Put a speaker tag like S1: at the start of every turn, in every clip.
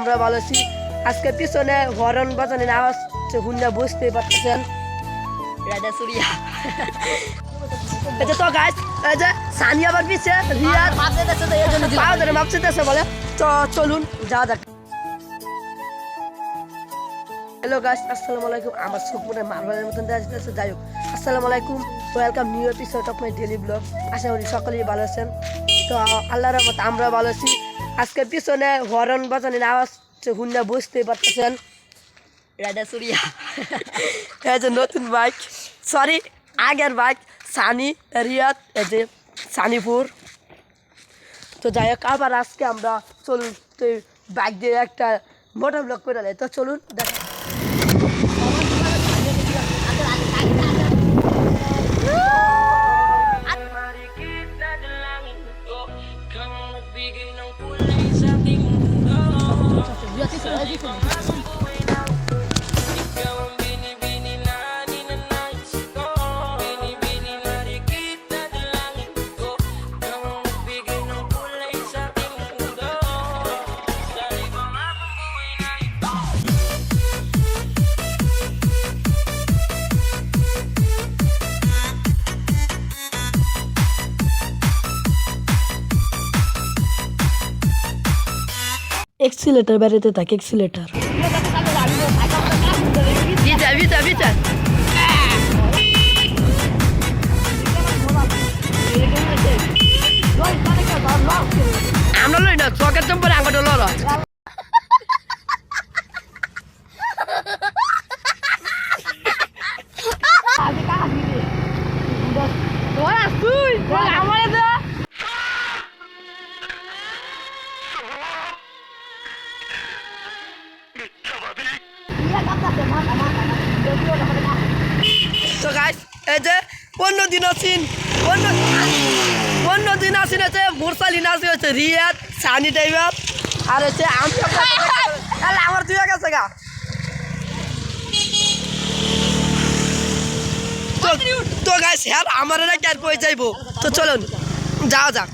S1: আমরা ভালো আছি। আজকে পিছনে হরন বাজানোর আওয়াজ শুনে বুঝতেই পারতেছেন রাজা সুরিয়া। তো গাইস এই যে সানি আবার পিছে রিয়াদ পাও ধরে মাপতেছে বলে তো চলুন যাওয়া যাক। হ্যালো গাইস, আসসালামু আলাইকুম। আমার সুপুরে মারবারের মতন যাচ্ছে, যাই হোক আসসালামু আলাইকুম, welcome new episode of my daily blog. আশা করি সকলেই ভালো আছেন। তো আল্লাহর রহমত আমরা ভালো আছি। আজকে পিছনে হরন বাজানোর আওয়াজ শুনে বুঝতেই পারতেছেন রাজা সুরিয়া। এই যে নতুন বাইক, সরি আগের বাইক সানি রিয়াদ, এই যে সানিপুর। তো যাই হোক আবার আজকে আমরা চলুন তো বাইক দিয়ে একটা মোটর ব্লগ করে নেই। তো চলুন দেখা। এক্সিলেটার বেড়াতে থাকে, এক্সিলেটার আমরা লই না চকের চম্পরে আঙ্গট লড় তো গাইস এই যে অন্যদিন আছেন অন্যদিন আছেন আছে মুরসালিন আছে হচ্ছে রিয়াদ সানি টাইবার আর হচ্ছে আমি আমার দুই গেছে গা। তো গাইস হ্যাঁ আমার না ক্যার পয়ে যাইবো। তো চলুন যাওয়া যাক।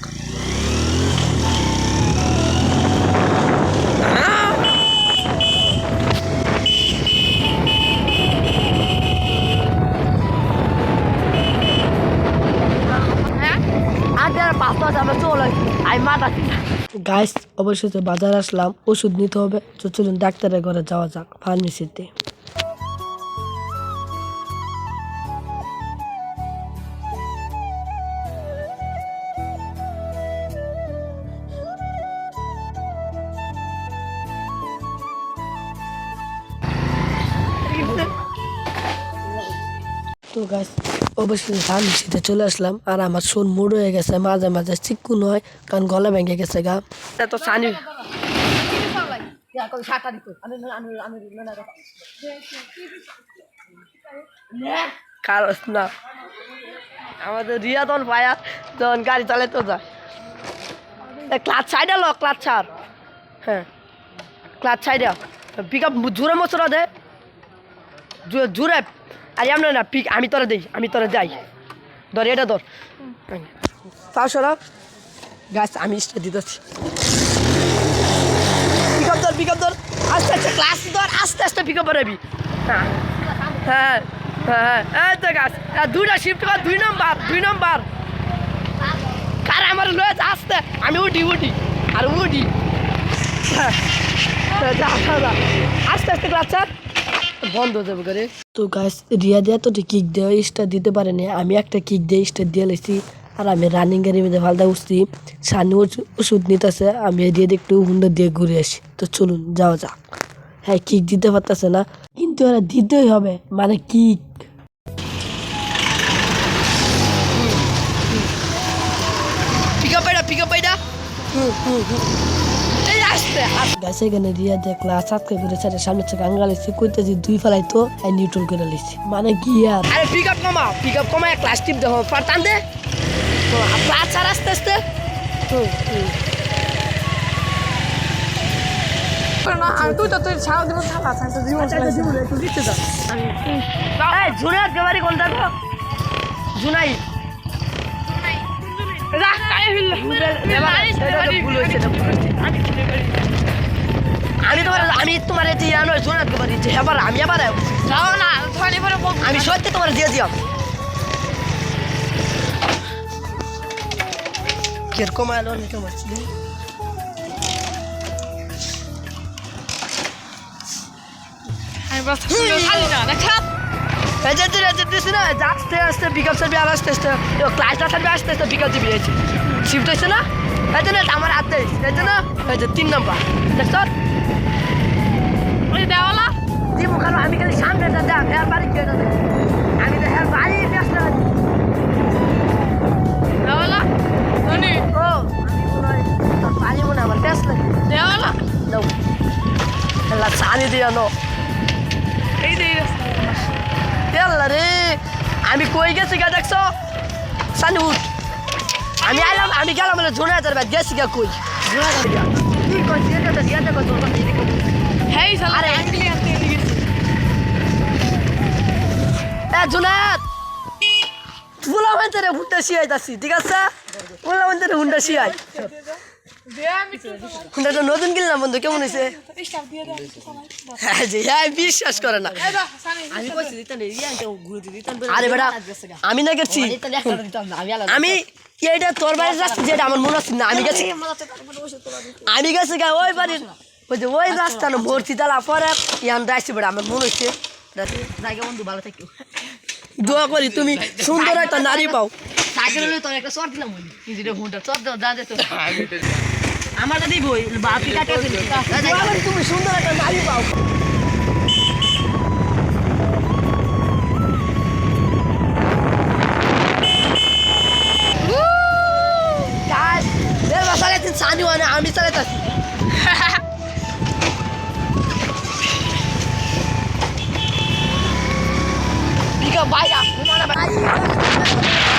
S1: গাইস অবশ্যই বাজার আসলাম, ওষুধ নিতে হবে। তো চলুন ডাক্তারের ঘরে যাওয়া যাক, ফার্মেসিতে। তো গাইস অবশ্যই ফার্মেসিতে চলে আসলাম। আর আমার শোন মুড হয়ে গেছে, মাঝে মাঝে চিকুন হয় কারণ গলা ভেঙে গেছে গা। তো সানি কারণ না আমাদের রিয়াদন ভাইয়া যখন গাড়ি চালাতে তো যায় ক্লাচ সাইডে লো, ক্লাচ ছাড়, হ্যাঁ ক্লাচ সাইডে পিক আপ জোরে মশরা দে জোরে। আরে আমরা না পিক আমি তোরা দিই, আমি তোরা যাই ধর এটা ধর তাও সরা গাছ আমি স্টার্ট দিতেছি। পিক আপ ধর আস্তে আস্তে, ক্লাস ধর আস্তে আস্তে পিক আপ বাড়াবি। হ্যাঁ হ্যাঁ হ্যাঁ হ্যাঁ তো গাছ দুইটা শিফট কর, দুই নম্বর কার আমার লয়ে আস্তে আমি উঠি আর উঠি আস্তে আস্তে ক্লাস ছাড় বন্ধ হয়ে যাবে করে। তো গাইস রিয়াদ এতটি কিক দেওয়া স্টার দিতে পারেনি, আমি একটা কিক দিয়ে স্টার দিয়ে লেছি। আর আমি রানিং গাড়ির মধ্যে ফালদা উঠছি, সানি ওষুধ নিতেছে, আমি এদিকে একটু হুন্ডা দিয়ে ঘুরে আসি। তো চলুন যাওয়া যাক। হ্যাঁ কিক দিতে পারতেছে না কিন্তু ওরা দিতেই হবে, মানে কিক। পিক আপ পাইডা এখানে রিয়া দেখলা সাতকে করে সাথে সামনে থেকে আঙ্গালেছি কইতেছি দুই ফেলাই তো নিউট্রাল করে লিছি, মানে কি আর। আরে পিক আপ কমা ক্লাস টিপ দেখো পারতাম দে তো ক্লাস আর আস্তে আস্তে না আর তুই তো তুই ছাড় দিব ছাড়া ছাড় দিব একটু দিতে দাও। এই জুনাইদ গাড়ি কোন দেখো জুনাই রাখ কাই ফেলল ভুল হইছে। আমি আমি তোমার এই জানো জোনাত করে দিচ্ছি এবার আমি আবার
S2: যাও না তখন এবারে বলবো
S1: আমি সত্যি তোমার দিয়ে দিলাম কিরকম আলো নিতে পারছি
S2: আমি বলতে খালি না দেখা
S1: এই যে দিছি না আস্তে আস্তে বিকাল সার্ভি আর আস্তে আস্তে ক্লাসটা সার্ভি আস্তে আস্তে বিকাল দিবি হয়েছে শিফট হয়েছে না এই যে না আমার হাতে এই যে না এই যে 3 নম্বর দেখছ
S2: ওই দেওয়ালা
S1: দিব কারণ আমি খালি সামনেটা দেখ হেয়ার বাড়ি কেটে দেখ আমি তো হেয়ার বাড়ি ব্যস্ত আছি
S2: দেওয়ালা ধনি
S1: ও আমি মনে হয় তোর বাড়ি মনে হয় আমার ব্যস্ত লাগে
S2: দেওয়ালা
S1: নাও এলা সানি দিয়া নো
S2: এই দে
S1: এলা রে আমি কই গেছি গা দেখছো সানি উঠ আমি আইলাম আমি গেলাম মানে জোনা হাজার ব্যাগ গেছি গা কই জোনা হাজার ব্যাগ কি করছি এটা তো দিয়াতে কই তোর কাছে এদিকে
S2: হেই শালা
S1: আরে।
S2: আঙ্গলি আনতে গেছি
S1: এ জোনাত বলা হইতে রে হুন্ডা শিয়াই যাচ্ছি ঠিক আছে বলা হইতে রে হুন্ডা শিয়াই
S2: দে আমি
S1: হুন্ডাটা নতুন কিনলাম বন্ধু কেমন হয়েছে
S2: স্টাফ দিয়ে দাও
S1: হ্যাঁ জি হ্যাঁ বিশ্বাস করে না
S2: এই দাও সানি
S3: আমি কইছি দিতাম রে ইয়া তো ঘুরে দিতাম
S1: আরে বেটা আমি না গেছি
S3: আমি আলাদা
S1: আমি এইটা তোর বাড়ির রাস্তা যেটা আমার মনে হচ্ছে না আমি গেছি আমি গেছি গা ওই বাড়ির ওই যে ওই রাস্তা না ভর্তি তালা পরে ইয়ান রাইছি বেটা আমার মনে হচ্ছে
S3: জায়গা বন্ধু ভালো থাকিও
S1: দোয়া করি তুমি সুন্দর একটা নারী পাও
S3: সাইকেল হলে তোর একটা চর দিলাম নিজের ফোনটা চর দাও যা দে তো আমার তো দিবই বাপি কাটে
S1: দোয়া করি তুমি সুন্দর একটা নারী পাও Guys, dia masalah itu sani wana ami salah tas. Bika baya, mana baya?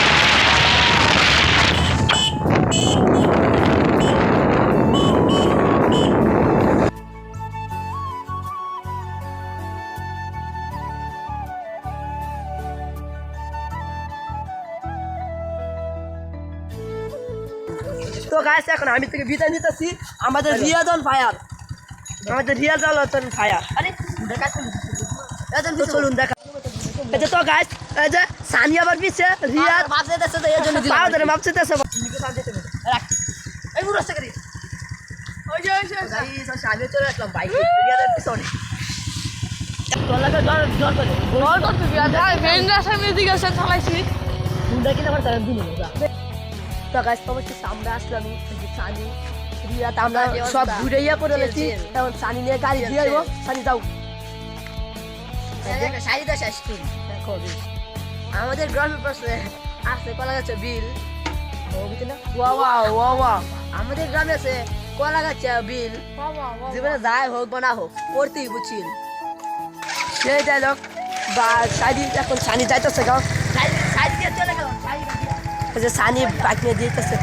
S1: তো গাইস এখন আমি থেকে বিদায় নিতেছি আমাদের রিয়াজন ফায়ার আমাদের রিয়াজন ফায়ার
S3: আরে দেখা
S1: তো চলুন দেখা এই যে তো গাইস এই যে সানিয়া আবার পিছে রিয়াদ
S3: বাপ যেতেছে তো এর জন্য দিলাম
S1: পাও ধরে মাপছিতেছে
S3: রাখ এই বুড়ো আসতে করি
S2: ওই যে
S3: গাইস আমি চলে আসলাম বাইক রিয়াদের পিছনে
S1: তোলাকে জ্বর জ্বর করে
S2: বল করতে বিয়া যায় মেন রাস্তায় মিউজিক আছে চালাইছি
S3: মুন্ডা কিনা আমার তারা দিল
S1: তো গাইস অবশ্যই সামনে আসলাম আমি এই যে সানি রিয়াদ আমরা সব ঘুরেইয়া পড়ে লেছি এখন সানি নিয়ে গাড়ি দিয়ে আইবো সানি যাও
S3: শাড়ি দাস আসছি
S1: দেখো আমাদের গ্রামের পাশে আছে কলা গাছে বিল ওয়া ওয়া ওয়া ওয়া আমাদের গ্রামে আছে কলা গাছে বিল জীবনে যাই হোক বা না হোক করতেই বুঝছিল সেই ডায়লগ বা সানি এখন সানি যাইতেছে গাও
S3: শাড়ি দিয়ে চলে গেল শাড়ি
S1: এই যে সানি বাইক নিয়ে দিতেছে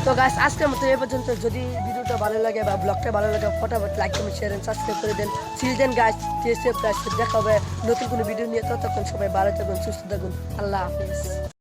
S1: তো গাছ আজকের মতো এই পর্যন্ত যদি ভিডিওটা ভালো লাগে বা ব্লগটা ভালো লাগে ফটাফট like comment share and subscribe করে দেন চিলড্রেন গাছ টিএসএফ গাছ দেখা হবে নতুন কোনো ভিডিও নিয়ে ততক্ষণ সবাই ভালো থাকুন সুস্থ থাকুন আল্লাহ হাফিজ